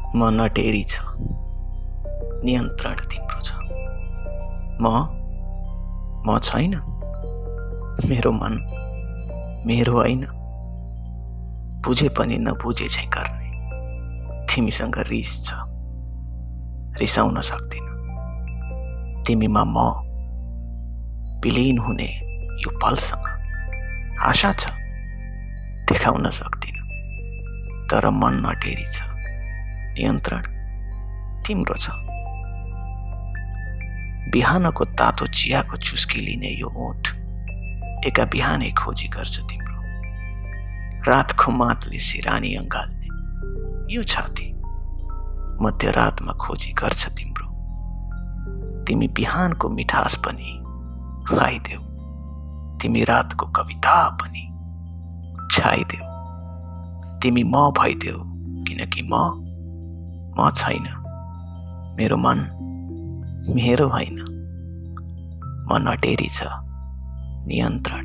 म नटेरी छ, नियन्त्रण तिम्रो छ। म छैन, मेरो मन मेरो होइन। बुझे पनि नबुझे झैँ गर्ने तिमीसँग रिस छ, रिसाउन सक्दिन। तिमीमा म विलीन हुने यो पलसँग आशा छ, देखाउन सक्दिन। तर मन नटेरी छ, नियन्त्रण तिम्रो छ। बिहानको तातो चियाको चुस्की लिने यो ओठ एका बिहानै खोजी गर्छ तिम्रो। रातको मातले सिरानी अँगाल्ने यो छाती मध्यरातमा खोजी गर्छ तिम्रो। तिमी बिहानको मिठास पनि आइदेऊ, तिमी रातको कविता पनि छाइदेऊ। तिमी म भइदेऊ, किनकि म छैन, मेरो मन मेरो होइन। म नटेरी छ, नियन्त्रण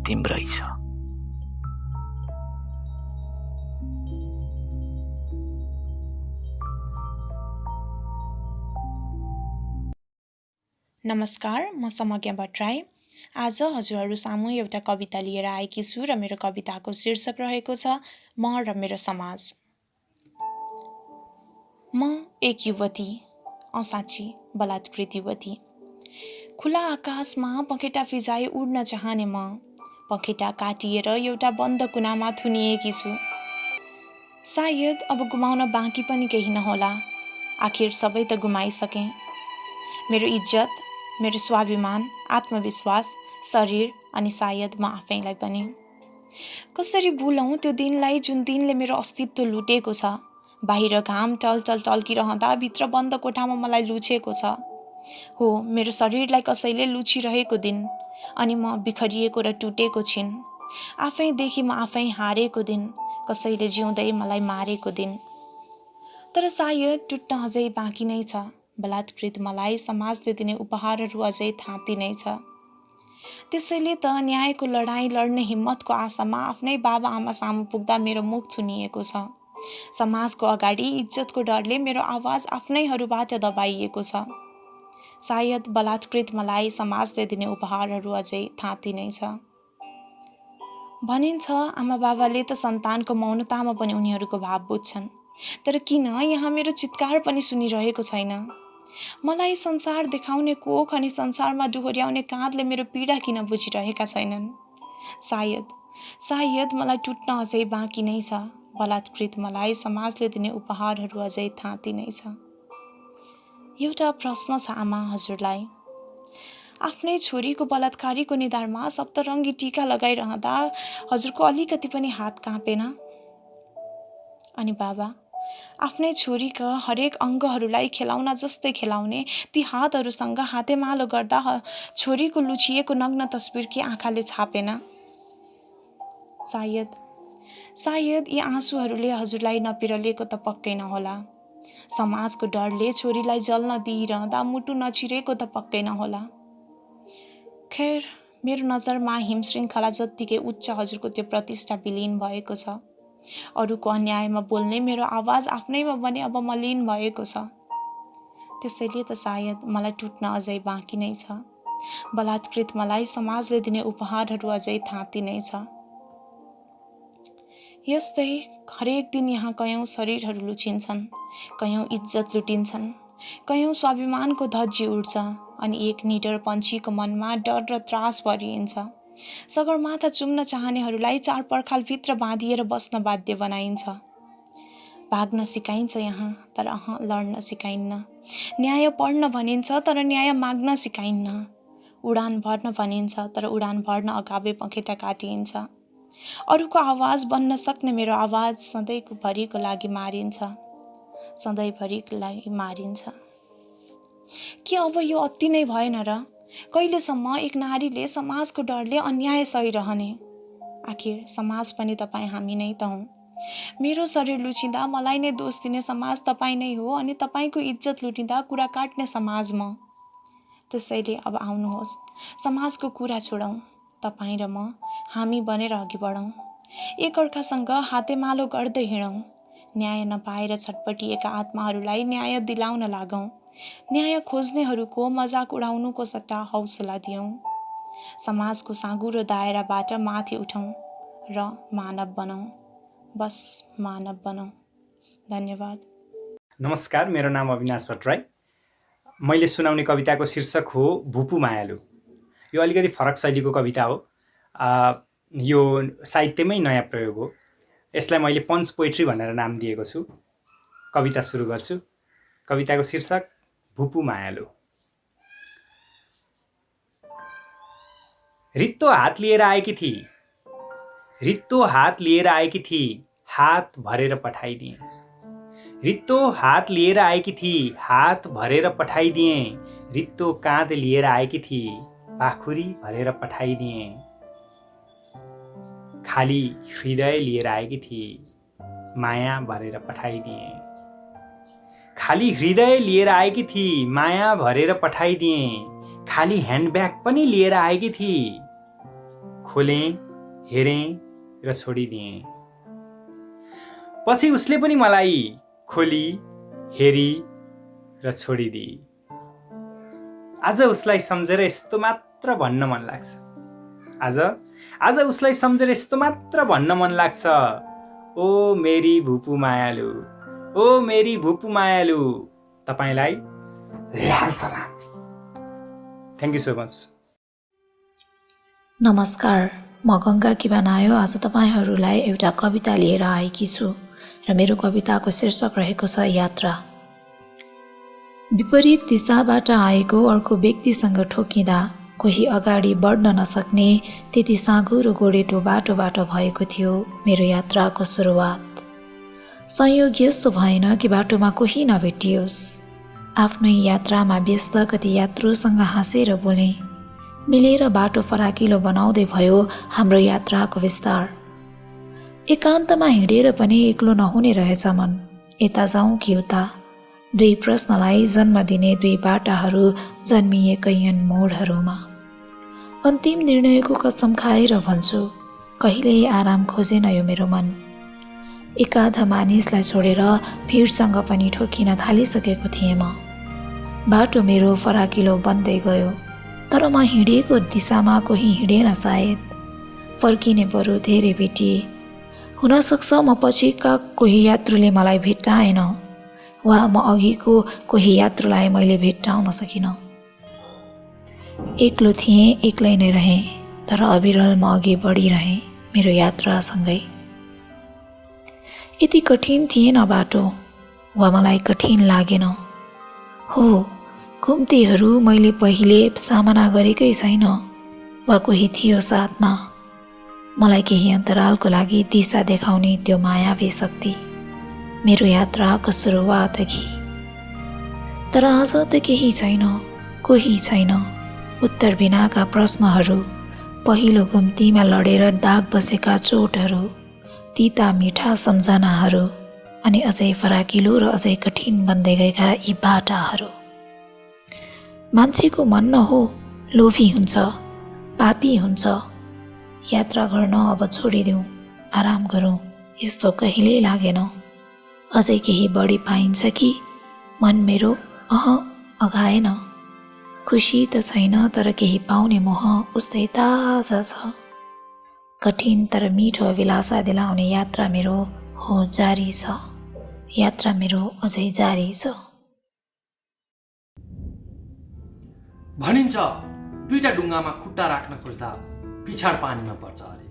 तिम्रै छ। नमस्कार, म समज्ञा भट्टराई। आज हजुरहरू सामु एउटा कविता लिएर आएकी छु र मेरो कविताको शीर्षक रहेको छ म र मेरो समाज। म एक युवती, असाँची बलात्कृत युवती। खुला आकाशमा पखेटा फिजाई उड्न चाहने म, पखेटा काटिएर एउटा बन्द कुनामा थुनिएकी छु। सायद अब गुमाउन बाँकी पनि केही नहोला, आखिर सबै त गुमाइसकेँ। मेरो इज्जत, मेरो स्वाभिमान, आत्मविश्वास, शरीर अनि सायद म आफैलाई पनि। कसरी भुलौँ त्यो दिनलाई जुन दिनले मेरो अस्तित्व लुटेको छ। बाहिर घाम टलटल टल्किरहँदा भित्र बन्द कोठामा मलाई लुछेको छ। हो, मेरो शरीरलाई कसैले लुछिरहेको दिन, अनि म बिखरिएको र टुटेको छिन्। आफैदेखि म आफै हारेको दिन, कसैले जिउँदै मलाई मारेको दिन। तर सायद टुट्न अझै बाँकी नै छ। बलात्कृत मलाई समाजले दिने उपहारहरू अझै थाँती नै छ। त्यसैले त न्यायको लडाईँ लड्ने हिम्मतको आशामा आफ्नै बाबा आमा सामु पुग्दा मेरो मुख थुनिएको छ। समाजको अगाडि इज्जतको डरले मेरो आवाज आफ्नैहरूबाट दबाइएको छ। सायद बलात्कृत मलाई समाजले दिने उपहारहरू अझै थाँती नै छ। भनिन्छ आमा बाबाले त सन्तानको मौनतामा पनि उनीहरूको भाव बुझ्छन्। तर किन यहाँ मेरो चित्कार पनि सुनिरहेको छैन? मलाई संसार देखाउने कोख अनि संसारमा डोहोर्याउने काँधले मेरो पीडा किन बुझिरहेका छैनन्? सायद मलाई टुट्न अझै बाँकी नै छ। बलात्कृत मलाई समाजले दिने उपहारहरू अझै थाँती नै छ। एउटा प्रश्न छ आमा हजुरलाई। आफ्नै छोरीको बलात्कारीको निधारमा सप्तरङ्गी टीका लगाइरहँदा हजुरको अलिकति पनि हात काँपेन? अनि बाबा, आफ्नै छोरीका हरेक अङ्गहरूलाई खेलाउन जस्तै खेलाउने ती हातहरूसँग हातेमालो गर्दा छोरीको लुचिएको नग्न तस्बिर के आँखाले छापेन? सायद यी आँसुहरूले हजुरलाई नपिरलेको त पक्कै नहोला। समाजको डरले छोरीलाई जल्न दिइरहँदा मुटु नचिरेको त पक्कै नहोला। खैर, मेरो नजरमा हिमश्रृङ्खला जत्तिकै उच्च हजुरको त्यो प्रतिष्ठा विलीन भएको छ। अरूको अन्यायमा बोल्ने मेरो आवाज आफ्नैमा भने अब मलिन भएको छ। त्यसैले त सायद मलाई टुट्न अझै बाँकी नै छ। बलात्कृत मलाई समाजले दिने उपहारहरू अझै थाँती नै छ। यस्तै हरेक दिन यहाँ कयौँ शरीरहरू लुचिन्छन्, कयौँ इज्जत लुटिन्छन्, कयौँ स्वाभिमानको धज्जी उड्छ, अनि एक निडर पन्छीको मनमा डर र त्रास भरिन्छ। सगरमाथा चुम्न चाहनेहरूलाई चार पर्खालभित्र बाँधिएर बस्न बाध्य बनाइन्छ। भाग्न सिकाइन्छ यहाँ, तर लड्न सिकाइन्न। न्याय पढ्न भनिन्छ, तर न्याय माग्न सिकाइन्न। उडान भर्न भनिन्छ, तर उडान भर्न अगावै पखेटा काटिन्छ। अरूको आवाज बन्न सक्ने मेरो आवाज सधैँको भरिको लागि मारिन्छ, सधैँभरिको लागि मारिन्छ। के अब यो अति नै भएन र? कहिलेसम्म एक नारीले समाजको डरले अन्याय सहिरहने? आखिर समाज पनि तपाईँ हामी नै त हौँ। मेरो शरीर लुचिँदा मलाई नै दोष दिने समाज तपाईँ नै हो, अनि तपाईँको इज्जत लुटिँदा कुरा काट्ने समाज म। त्यसैले अब आउनुहोस्, समाजको कुरा छोडौँ। तपाईँ र म हामी बनेर अघि बढौँ। एकअर्कासँग हातेमालो गर्दै हिँडौँ। न्याय नपाएर छटपटिएका आत्माहरूलाई न्याय दिलाउन लागौँ। न्याय खोज्नेहरूको मजाक उडाउनुको सट्टा हौसला दियौँ। समाजको साँघुरो दायराबाट माथि उठौँ र मानव बनौँ। बस मानव बनौँ। धन्यवाद। नमस्कार, मेरो नाम अविनाश भट्टराई। मैले सुनाउने कविताको शीर्षक हो भुपु मायालु। यो अलिकति फरक शैलीको कविता हो। यो साहित्यमै नयाँ प्रयोग हो। यसलाई मैले पञ्च पोइट्री भनेर नाम दिएको छु। कविता सुरु गर्छु। कविताको शीर्षक भुपु मायालु। रित्तो हात लिएर आएकी थिई, रित्तो हात लिएर आएकी थिई, हात भरेर पठाइदिएँ। रित्तो हात लिएर आएकी थिई, हात भरेर पठाइदिएँ। रित्तो काँध लिएर आएकी थिई, पाखुरी भरेर पठाइदिएँ। खाली हृदय लिएर आएकी थिई, माया भरेर पठाइदिएँ। खाली हृदय लिएर आएकी थिई, माया भरेर पठाइदिएँ। खाली ह्यान्डब्याग पनि लिएर आएकी थिई, खोलेँ, हेरेँ र छोडिदिएँ। पछि उसले पनि मलाई खोली, हेरी र छोडिदिए। आज उसलाई सम्झेर यस्तो मात्र भन्न मन लाग्छ। आज उसलाई सम्झेर यस्तो मात्र भन्न मन लाग्छ। ओ मेरी भुपु मायालु, ओ मेरी भुपु मायालु, तपाईलाई ल्याल सलाम। Thank you so much. नमस्कार, म गङ्गा किबानायो। आज तपाईहरूलाई एउटा कविता लिएर आएकी छु र मेरो कविताको शीर्षक रहेको छ यात्रा। विपरीत दिशाबाट आएको अर्को व्यक्तिसँग ठोकिँदा कोही अगाडि बढ्न नसक्ने त्यति साँघुरो गोरेटो बाटोबाट भएको थियो मेरो यात्राको सुरुवात। संयोग यस्तो भएन कि बाटोमा कोही नभेटियोस्। आफ्नै यात्रामा व्यस्त कति यात्रुसँग हाँसेर बोलेँ। मिलेर बाटो फराकिलो बनाउँदै भयो हाम्रो यात्राको विस्तार। एकान्तमा हिँडेर पनि एक्लो नहुने रहेछ मन। यता जाउँ कि उता, दुई प्रश्नलाई जन्म दिने दुई बाटाहरू जन्मिएकै यन मोडहरूमा। अन्तिम निर्णयको कसम खाएर भन्छु, कहिल्यै आराम खोजेन यो मेरो मन। एकाधा मानिसलाई छोडेर भिडसँग पनि ठोकिन थालिसकेको थिएँ म। बाटो मेरो फराकिलो बन्दै गयो, तर म हिँडेको दिशामा कोही हिँडेन सायद। फर्किने बरु धेरै भेटिए। हुनसक्छ म पछिका कोही यात्रुले मलाई भेट्टाएन, वा म अघिको कोही यात्रुलाई मैले भेट्टाउन सकिनँ। एक्लो थिएँ, एक्लै नै रहेँ, तर अविरल म अघि बढिरहेँ मेरो यात्रासँगै। यति कठिन थिएन बाटो, वा मलाई कठिन लागेन। हो, घुम्तीहरू मैले पहिले सामना गरेकै छैन, वा कोही थियो साथमा मलाई केही अन्तरालको लागि दिशा देखाउने त्यो मायावी शक्ति मेरो यात्राको सुरुवात अघि। तर आज त केही छैन, कोही छैन। उत्तर बिनाका प्रश्नहरू, पहिलो घुम्तीमा लडेर दाग बसेका चोटहरू, तिता मिठा सम्झनाहरू, अनि अझै फराकिलो र अझै कठिन बन्दै गएका यी बाटाहरू। मान्छेको मन न हो, लोभी हुन्छ, पापी हुन्छ। यात्रा गर्न अब छोडिदिउँ, आराम गरौँ, यस्तो कहिल्यै लागेन। अझै केही बढी पाइन्छ कि? मन मेरो अघाएन। खुसी त छैन, तर केही पाउने मोह उस्तै ताजा छ। कठिन तर मिठो अभिलाषा दिलाउने यात्रा मेरो हो जारी छ। यात्रा मेरो अझै जारी छ। भनिन्छ दुईटा डुङ्गामा खुट्टा राख्न खोज्दा पिछाड पानीमा पर्छ अरे।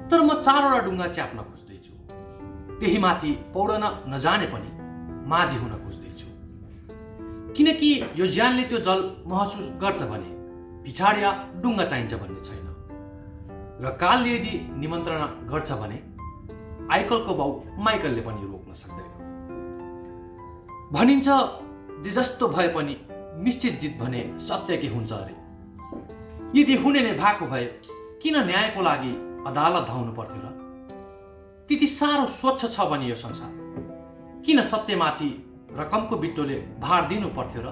तर म चारवटा डुङ्गा च्याप्न खोज्दैछु। त्यही माथि पौडन नजाने पनि माझी हुन खोज्दैछु। किनकि यो ज्यानले त्यो जल महसुस गर्छ भने पिछाड या डुङ्गा चाहिन्छ भन्ने छैन। र कालले यदि निमन्त्रणा गर्छ भने आइकलको बाउ माइकलले पनि रोक्न सक्दैन। भनिन्छ जे जस्तो भए पनि निश्चित जित भने सत्य के हुन्छ अरे। यदि हुने नै भएको भए किन न्यायको लागि अदालत धाउनु पर्थ्यो र? त्यति साह्रो स्वच्छ छ भने यो संसार किन सत्यमाथि रकमको बिट्टोले भार दिनु पर्थ्यो र?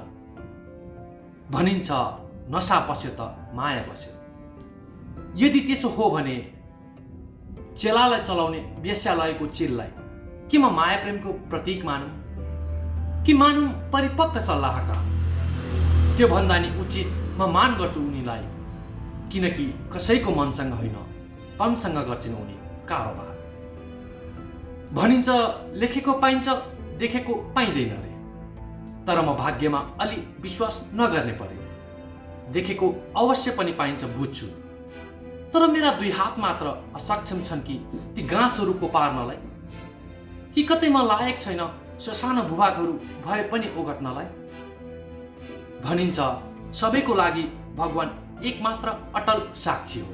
भनिन्छ नसा पस्यो त माया बस्यो। यदि त्यसो हो भने चेलालाई चलाउने वेश्यालयको चिललाई के म माया प्रेमको प्रतीक मानौँ कि मानौँ परिपक्व सल्लाहका? त्यो भन्दा नि उचित म मान गर्छु उनीलाई, किनकि कसैको मनसँग होइन तनसँग गर्छिन् उनी कारोबार। भनिन्छ लेखेको पाइन्छ देखेको पाइँदैन रे, तर म भाग्यमा अलि विश्वास नगर्ने परे। देखेको अवश्य पनि पाइन्छ बुझ्छु, तर मेरा 2 हात मात्र असक्षम छन् कि ती गाँसहरू पार्नलाई, कि कतै म लायक छैन ससाना भूभागहरू भए पनि ओगट्नलाई। भनिन्छ सबैको लागि भगवान एकमात्र अटल साक्षी हो।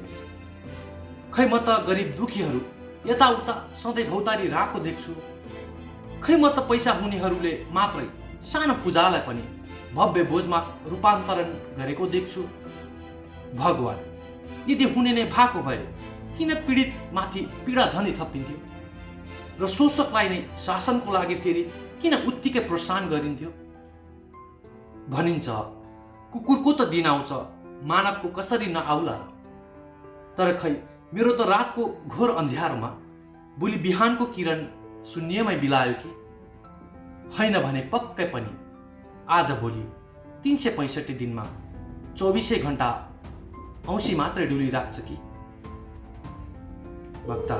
खै म त गरिब दुखीहरू यताउता सधैँ भौतारी राको देख्छु। खै म त पैसा हुनेहरूले मात्रै सानो पूजालाई पनि भव्य भोजमा रूपान्तरण गरेको देख्छु। भगवान, यदि हुने नै भएको भए किन पीडित माथि पीडा झनै थपिन्थ्यो र शोषकलाई नै शासनको लागि फेरि किन उत्तिकै प्रोत्साहन गरिन्थ्यो? भनिन्छ कुकुरको त दिन आउँछ मानवको कसरी नआउला र। तर खै मेरो त रातको घोर अन्ध्यारोमा भोलि बिहानको किरण शून्यमै बिलायो कि होइन भने पक्कै पनि आज भोलि 365 दिनमा 24 घण्टा औँसी मात्रै डुलिराख्छ कि? भक्ता,